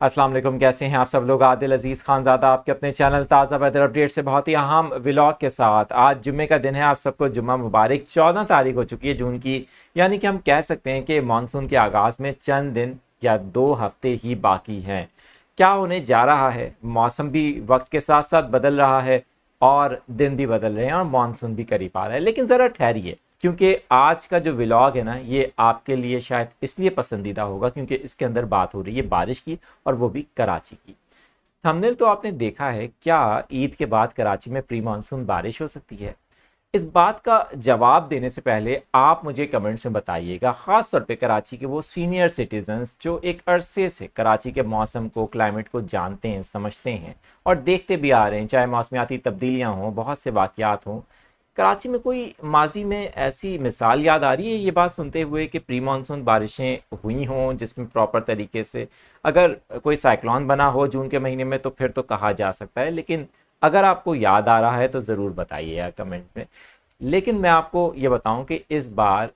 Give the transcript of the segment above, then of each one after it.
अस्सलाम वालेकुम, कैसे हैं आप सब लोग। आदिल अजीज़ खानज़ादा आपके अपने चैनल ताज़ा वेदर अपडेट से बहुत ही अहम व्लॉग के साथ। आज जुम्मे का दिन है, आप सबको जुम्मा मुबारक। 14 तारीख हो चुकी है जून की, यानी कि हम कह सकते हैं कि मानसून के आगाज़ में चंद दिन या 2 हफ्ते ही बाकी हैं। क्या होने जा रहा है, मौसम भी वक्त के साथ साथ बदल रहा है और दिन भी बदल रहे हैं और मानसून भी करीब आ रहा है। लेकिन ज़रा ठहरिए, क्योंकि आज का जो व्लॉग है ना, ये आपके लिए शायद इसलिए पसंदीदा होगा क्योंकि इसके अंदर बात हो रही है बारिश की, और वो भी कराची की। थंबनेल तो आपने देखा है, क्या ईद के बाद कराची में प्री मानसून बारिश हो सकती है? इस बात का जवाब देने से पहले आप मुझे कमेंट्स में बताइएगा, ख़ास तौर पे कराची के वो सीनियर सिटीजन्स जो एक अरसे से कराची के मौसम को, क्लाइमेट को जानते हैं, समझते हैं और देखते भी आ रहे हैं। चाहे मौसमियाती तब्दीलियाँ हों, बहुत से वाक़यात हों, कराची में कोई माजी में ऐसी मिसाल याद आ रही है ये बात सुनते हुए कि प्री मानसून बारिशें हुई हों जिसमें प्रॉपर तरीके से, अगर कोई साइक्लोन बना हो जून के महीने में तो फिर तो कहा जा सकता है, लेकिन अगर आपको याद आ रहा है तो ज़रूर बताइए कमेंट में। लेकिन मैं आपको ये बताऊं कि इस बार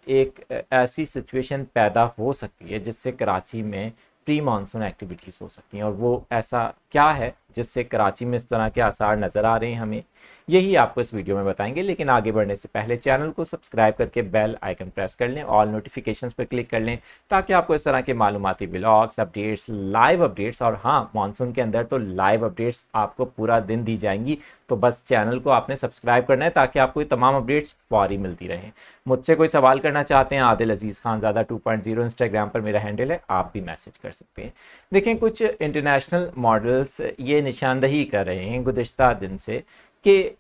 एक ऐसी सिचुएशन पैदा हो सकती है जिससे कराची में प्री मानसून एक्टिविटीज़ हो सकती हैं, और वो ऐसा क्या है जिससे कराची में इस तरह के आसार नज़र आ रहे हैं हमें, यही आपको इस वीडियो में बताएंगे। लेकिन आगे बढ़ने से पहले चैनल को सब्सक्राइब करके बेल आइकन प्रेस कर लें, ऑल नोटिफिकेशंस पर क्लिक कर लें, ताकि आपको इस तरह के मालूमाती व्लॉग्स, अपडेट्स, लाइव अपडेट्स, और हाँ, मानसून के अंदर तो लाइव अपडेट्स आपको पूरा दिन दी जाएंगी। तो बस चैनल को आपने सब्सक्राइब करना है ताकि आपको ये तमाम अपडेट्स फौरी मिलती रहें। मुझसे कोई सवाल करना चाहते हैं, आदिल अजीज़ खानज़ादा 2.0 इंस्टाग्राम पर मेरा हैंडल है, आप भी मैसेज कर सकते हैं। देखें, कुछ इंटरनेशनल मॉडल्स ये निशानदही कर रहे हैं गुज़िश्ता दिन से कि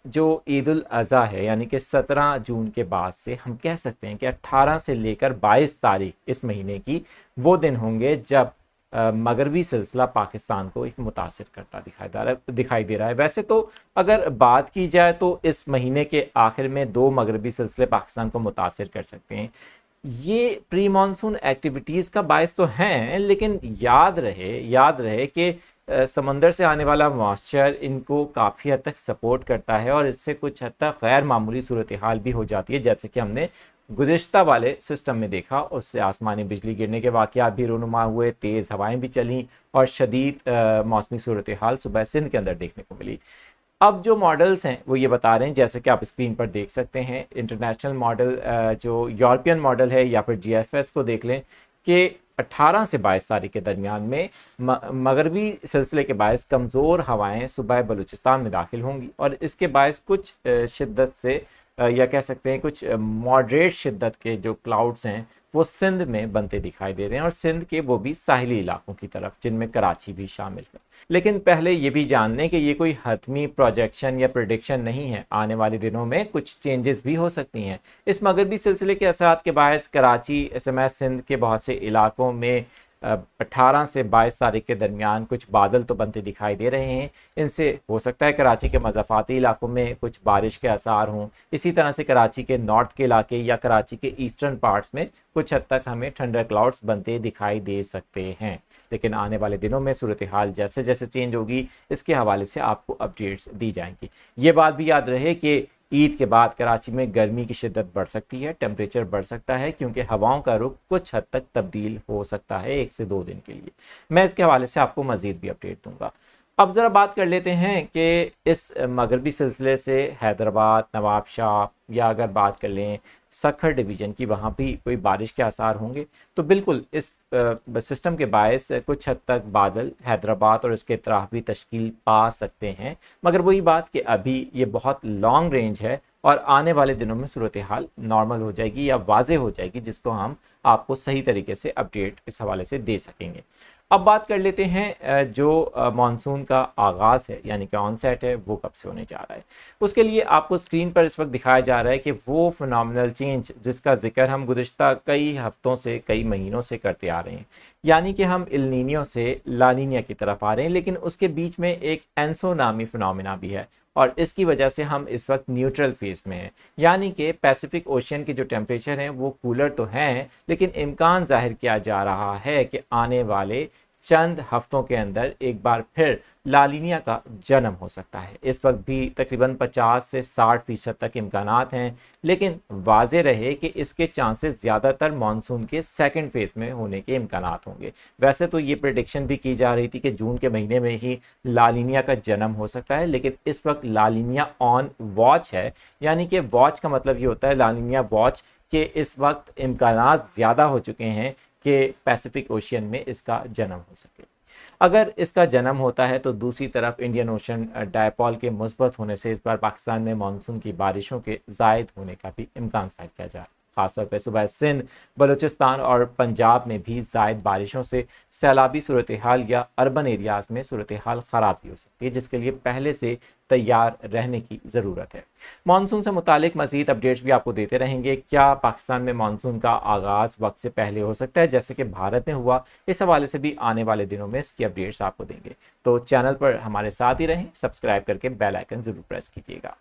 जो ईद उल अज़हा है, यानी कि 17 जून के बाद से हम कह सकते हैं कि 18 से लेकर 22 तारीख इस महीने की वो दिन होंगे जब मगरबी सिलसिला पाकिस्तान को एक मुतासिर करता दिखाई दे रहा है। वैसे तो अगर बात की जाए तो इस महीने के आखिर में 2 मगरबी सिलसिले पाकिस्तान को मुतासिर कर सकते हैं। ये प्री मानसून एक्टिविटीज़ का बायस तो हैं, लेकिन याद रहे कि समंदर से आने वाला मॉइस्चर इनको काफ़ी हद तक सपोर्ट करता है और इससे कुछ हद तक गैर मामूली सूरत हाल भी हो जाती है, जैसे कि हमने गुज़िश्ता वाले सिस्टम में देखा। उससे आसमानी बिजली गिरने के वाक़यात भी रूनुमा हुए, तेज़ हवाएं भी चलीं और शदीद मौसमी सूरत हाल सुबह सिंध के अंदर देखने को मिली। अब जो मॉडल्स हैं वो ये बता रहे हैं, जैसे कि आप स्क्रीन पर देख सकते हैं, इंटरनेशनल मॉडल जो यूरोपियन मॉडल है या फिर जीएफएस को देख लें कि 18 से 22 तारीख के दरमियान में मगरबी सिलसिले के बायस कमज़ोर हवाएं सुबह बलूचिस्तान में दाखिल होंगी और इसके बायस कुछ शिद्दत से या कह सकते हैं कुछ मॉडरेट शिद्दत के जो क्लाउड्स हैं वो सिंध में बनते दिखाई दे रहे हैं, और सिंध के वो भी साहिली इलाकों की तरफ, जिनमें कराची भी शामिल है। लेकिन पहले ये भी जान लें कि ये कोई हतमी प्रोजेक्शन या प्रेडिक्शन नहीं है, आने वाले दिनों में कुछ चेंजेस भी हो सकती हैं। इस मगरबी सिलसिले के असरात के बायस कराची समेत सिंध के बहुत से इलाकों में 18 से 22 तारीख के दरमियान कुछ बादल तो बनते दिखाई दे रहे हैं। इनसे हो सकता है कराची के मज़ाफ़ाती इलाकों में कुछ बारिश के आसार हों। इसी तरह से कराची के नॉर्थ के इलाके या कराची के ईस्टर्न पार्ट्स में कुछ हद तक हमें थंडर क्लाउड्स बनते दिखाई दे सकते हैं। लेकिन आने वाले दिनों में सूरत हाल जैसे जैसे चेंज होगी, इसके हवाले से आपको अपडेट्स दी जाएंगी। ये बात भी याद रहे कि ईद के बाद कराची में गर्मी की शिद्दत बढ़ सकती है, टेम्परेचर बढ़ सकता है, क्योंकि हवाओं का रुख कुछ हद तक तब्दील हो सकता है 1 से 2 दिन के लिए। मैं इसके हवाले से आपको मज़ीद भी अपडेट दूंगा। अब ज़रा बात कर लेते हैं कि इस मगरबी सिलसिले से हैदराबाद, नवाबशाह या अगर बात कर लें सखर डिवीज़न की, वहाँ भी कोई बारिश के आसार होंगे। तो बिल्कुल इस सिस्टम के बायस कुछ हद तक बादल हैदराबाद और इसके अतराफ भी तश्कील पा सकते हैं, मगर वही बात कि अभी ये बहुत लॉन्ग रेंज है और आने वाले दिनों में सूरत हाल नॉर्मल हो जाएगी या वाज़े हो जाएगी, जिसको हम आपको सही तरीके से अपडेट इस हवाले से दे सकेंगे। अब बात कर लेते हैं जो मानसून का आगाज़ है, यानी कि ऑनसेट है, वो कब से होने जा रहा है। उसके लिए आपको स्क्रीन पर इस वक्त दिखाया जा रहा है कि वो फिनोमिनल चेंज जिसका जिक्र हम गुज़िश्ता कई हफ्तों से, कई महीनों से करते आ रहे हैं, यानी कि हम इल नीनियो से ला नीनिया की तरफ आ रहे हैं, लेकिन उसके बीच में एक एनसो नामी फिनोमिना भी है और इसकी वजह से हम इस वक्त न्यूट्रल फेज में हैं, यानी कि पैसिफिक ओशन के जो टेम्परेचर हैं वो कूलर तो हैं, लेकिन इम्कान जाहिर किया जा रहा है कि आने वाले चंद हफ्तों के अंदर एक बार फिर ला लीनिया का जन्म हो सकता है। इस वक्त भी तकरीबन 50 से 60% तक इम्कानात हैं, लेकिन वाज़े रहे कि इसके चांसेस ज़्यादातर मानसून के सेकंड फेज़ में होने के इम्कानात होंगे। वैसे तो ये प्रेडिक्शन भी की जा रही थी कि जून के महीने में ही ला लीनिया का जन्म हो सकता है, लेकिन इस वक्त ला लीनिया ऑन वॉच है, यानी कि वॉच का मतलब ये होता है ला लीनिया वॉच के इस वक्त इम्कानात ज़्यादा हो चुके हैं कि पैसिफिक ओशियन में इसका जन्म हो सके। अगर इसका जन्म होता है तो दूसरी तरफ इंडियन ओशन डायपॉल के मुस्बत होने से इस बार पाकिस्तान में मानसून की बारिशों के ज़ायद होने का भी इम्कान ज़ाहिर किया जा रहा है। खासतौर पर सूबा सिंध, बलूचिस्तान और पंजाब में भी ज़ायद बारिशों से सैलाबी सूरत हाल या अर्बन एरियाज में सूरत हाल ख़राब भी हो सकती है, जिसके लिए पहले से तैयार रहने की ज़रूरत है। मानसून से मुतालिक मज़ीद अपडेट्स भी आपको देते रहेंगे। क्या पाकिस्तान में मानसून का आगाज़ वक्त से पहले हो सकता है जैसे कि भारत में हुआ? इस हवाले से भी आने वाले दिनों में इसकी अपडेट्स आपको देंगे। तो चैनल पर हमारे साथ ही रहें, सब्सक्राइब करके बेल आइकन ज़रूर प्रेस कीजिएगा।